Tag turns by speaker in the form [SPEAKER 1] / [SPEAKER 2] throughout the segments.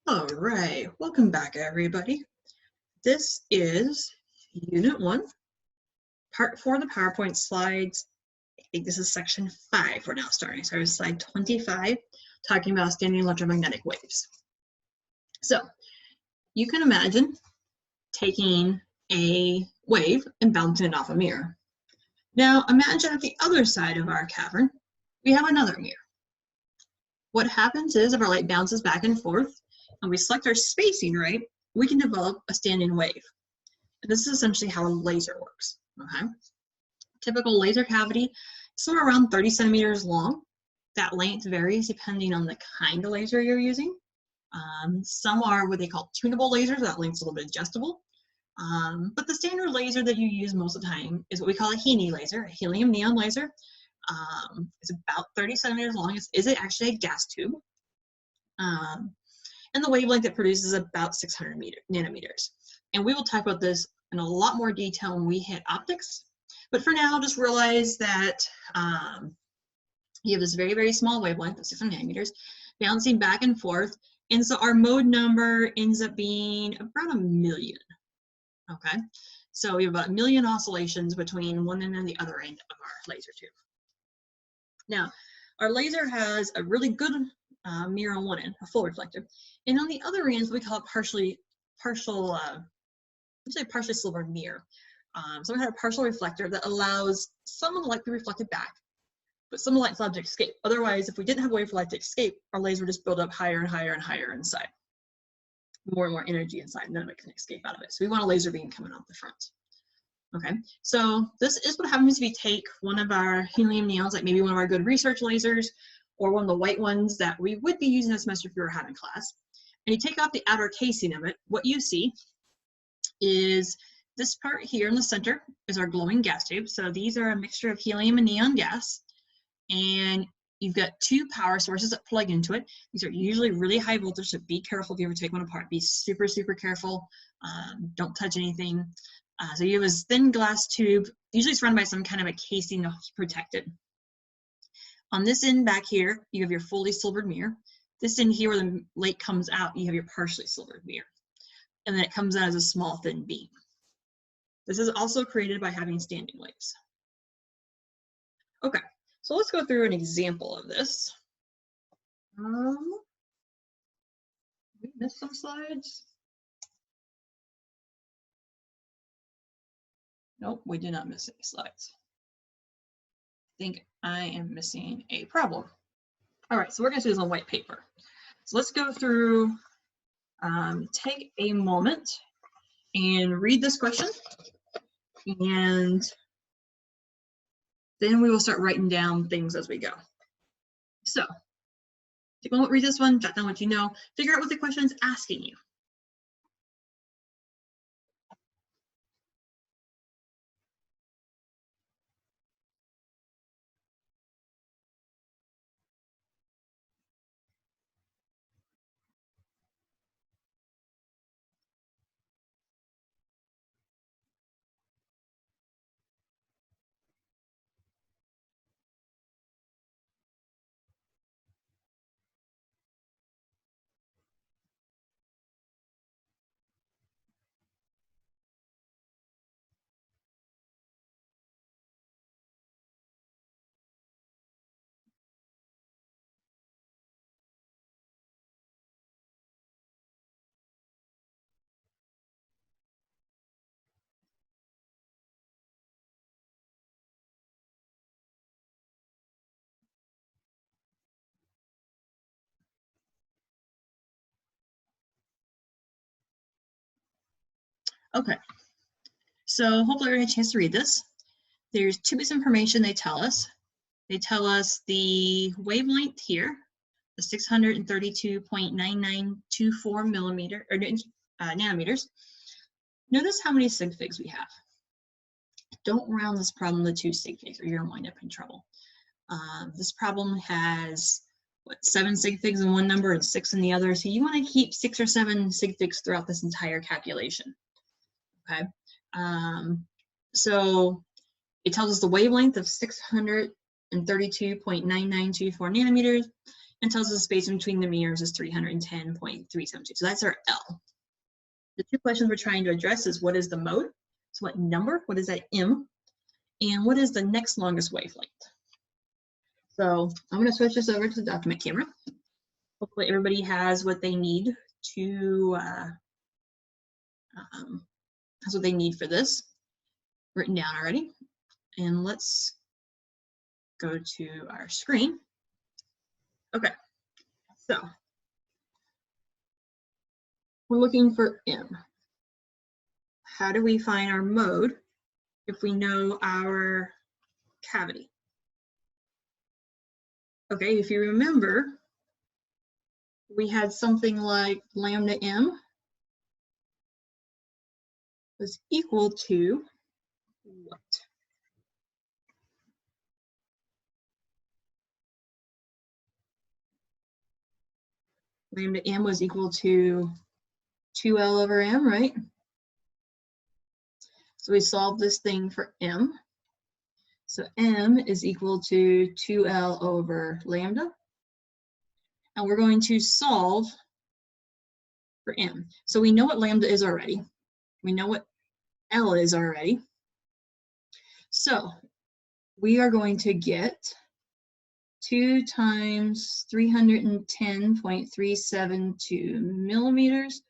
[SPEAKER 1] All right, welcome back everybody. This is Unit 1, Part 4 of the PowerPoint slides. I think this is Section 5 we're now starting. So slide 25, talking about standing electromagnetic waves. So you can imagine taking a wave and bouncing it off a mirror. Now imagine at the other side of our cavern, we have another mirror. What happens is if our light bounces back and forth, and we select our spacing right, we can develop a standing wave. And this is essentially how a laser works, okay? Typical laser cavity, somewhere around 30 centimeters long. That length varies depending on the kind of laser you're using. Some are what they call tunable lasers, that length's a little bit adjustable. But the standard laser that you use most of the time is what we call a HeNe laser, a helium neon laser. It's about 30 centimeters long. Is it actually a gas tube? And the wavelength it produces is about 600 nanometers. And we will talk about this in a lot more detail when we hit optics. But for now, just realize that you have this very, very small wavelength of 600 nanometers bouncing back and forth. And so our mode number ends up being about 1 million. Okay, so we have about 1 million oscillations between one end and the other end of our laser tube. Now, our laser has a really good mirror on one end, a full reflector, and on the other end, we call it partially silvered mirror. So we have a partial reflector that allows some of the light to be reflected back, but some of the light's allowed to escape. Otherwise, if we didn't have a way for light to escape, our laser would just build up higher and higher and higher inside. More and more energy inside, none of it can escape out of it. So we want a laser beam coming off the front. Okay, so this is what happens if you take one of our helium neons, like maybe one of our good research lasers, or one of the white ones that we would be using this semester if we were having class, and you take off the outer casing of it, what you see is this part here in the center is our glowing gas tube. So these are a mixture of helium and neon gas, and you've got two power sources that plug into it. These are usually really high voltage, so be careful if you ever take one apart. Be super, super careful. Don't touch anything. So you have this thin glass tube, usually surrounded by some kind of a casing to protect it. On this end back here, you have your fully silvered mirror. This end here where the light comes out, you have your partially silvered mirror. And then it comes out as a small thin beam. This is also created by having standing waves. Okay, so let's go through an example of this. We missed some slides. Nope, we did not miss any slides. I think I am missing a problem. All right, so we're gonna do this on white paper. So let's go through, take a moment and read this question, and then we will start writing down things as we go. So take a moment, read this one, jot down what you know, figure out what the question is asking you. Okay, so hopefully we're gonna get a chance to read this. There's two bits of information they tell us. They tell us the wavelength here, the 632.9924 millimeter or nanometers. Notice how many sig figs we have. Don't round this problem to 2 sig figs or you're gonna wind up in trouble. This problem has what, 7 sig figs in one number and 6 in the other. So you want to keep 6 or 7 sig figs throughout this entire calculation. Okay, so it tells us the wavelength of 632.9924 nanometers, and tells us the space between the meters is 310.372. So that's our L. The two questions we're trying to address is what is the mode? So what number? What is that M? And what is the next longest wavelength? So I'm going to switch this over to the document camera. Hopefully everybody has what they need to for this written down already. And let's go to our screen. Okay, so we're looking for M. How do we find our mode if we know our cavity? Okay, if you remember, we had something like lambda M was equal to what? Lambda M was equal to 2L over M, right? So we solved this thing for M. So M is equal to 2L over lambda. And we're going to solve for M. So we know what lambda is already. We know what L is already. So we are going to get 2 times 310.372 millimeters.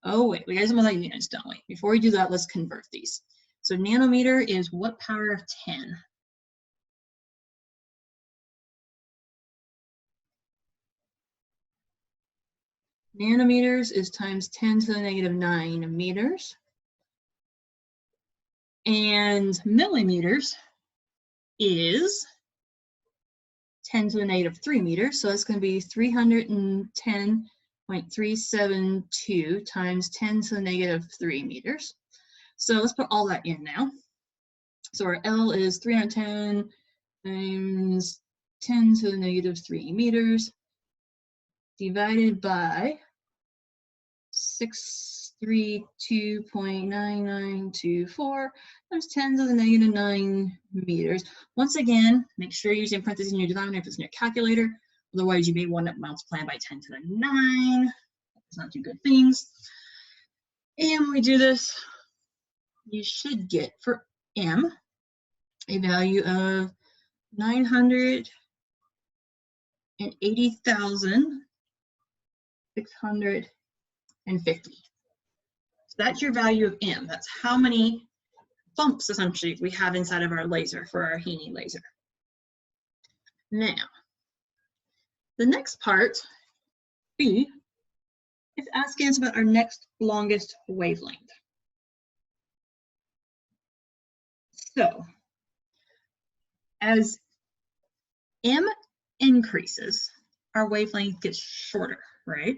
[SPEAKER 1] Oh wait, we got some other units, don't we? Before we do that, let's convert these. So nanometer is what power of 10? Nanometers is times 10 to the negative 9 meters. And millimeters is 10 to the negative 3 meters. So that's going to be 310.372 times 10 to the negative 3 meters. So let's put all that in now. So our L is 310 times 10 to the negative 3 meters divided by 632.9924 times 10 to the negative 9 meters. Once again, make sure you're using parentheses in your denominator if it's in your calculator. Otherwise, you may want to multiply by 10 to the 9. It's not two good things. And when we do this, you should get for M a value of 980,650. So that's your value of M. That's how many bumps, essentially, we have inside of our laser for our Heaney laser. Now, the next part, B, is asking us about our next longest wavelength. So, as M increases, our wavelength gets shorter, right?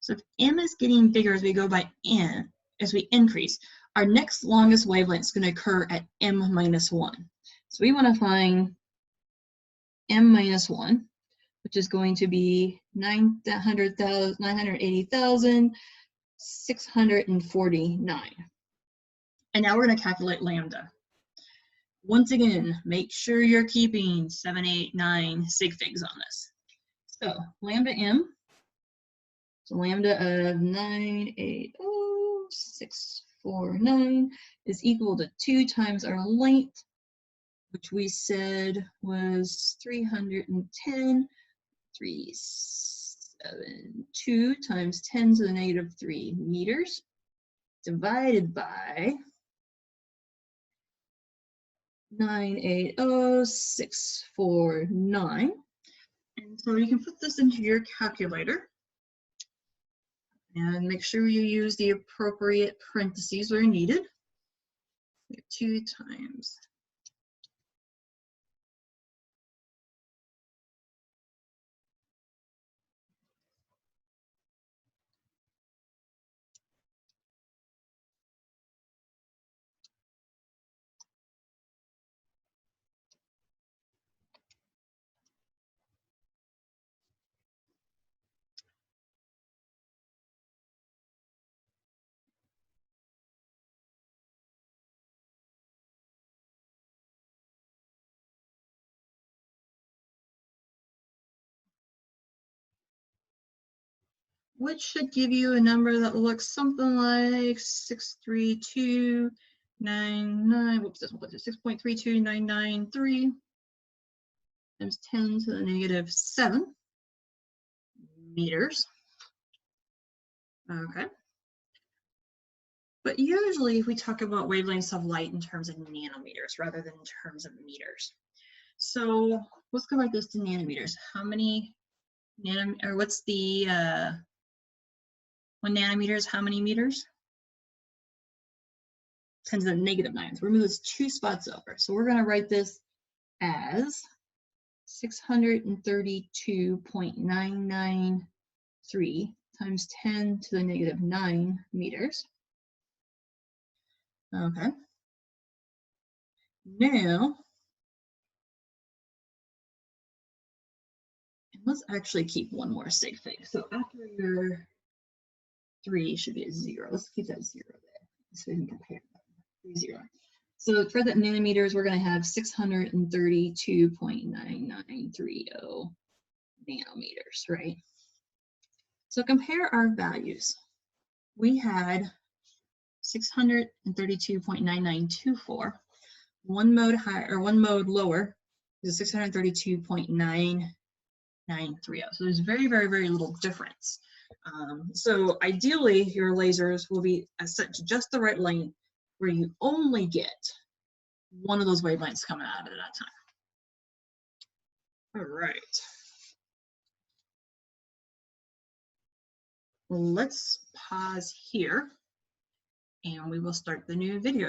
[SPEAKER 1] So if M is getting bigger as we go by N, as we increase, our next longest wavelength is going to occur at M minus 1. So we want to find M minus 1, which is going to be 980,649. And now we're going to calculate lambda. Once again, make sure you're keeping 7, 8, 9 sig figs on this. So lambda M, so lambda of 980,649 is equal to 2 times our length, which we said was 310.372 times 10 to the negative 3 meters, divided by 980,649. And so you can put this into your calculator and make sure you use the appropriate parentheses where needed. 2 times which should give you a number that looks something like 63299, whoops, this one was 6.32993 times 10 to the negative 7 meters. Okay. But usually we talk about wavelengths of light in terms of nanometers rather than in terms of meters. So let's convert this to nanometers. How many or what's the 1 nanometers, how many meters? 10 to the negative 9. So we're moving this 2 spots over. So we're going to write this as 632.993 times 10 to the negative 9 meters. Okay. Now, let's actually keep one more sig thing. So after your 3 should be a 0. Let's keep that 0 there so we can compare that. 0. So for the nanometers, we're going to have 632.9930 nanometers, right? So compare our values. We had 632.9924. One mode higher or one mode lower is 632.9930. So there's very, very, very little difference. So ideally, your lasers will be set to just the right length where you only get one of those wavelengths coming out at that time. All right. Let's pause here and we will start the new video.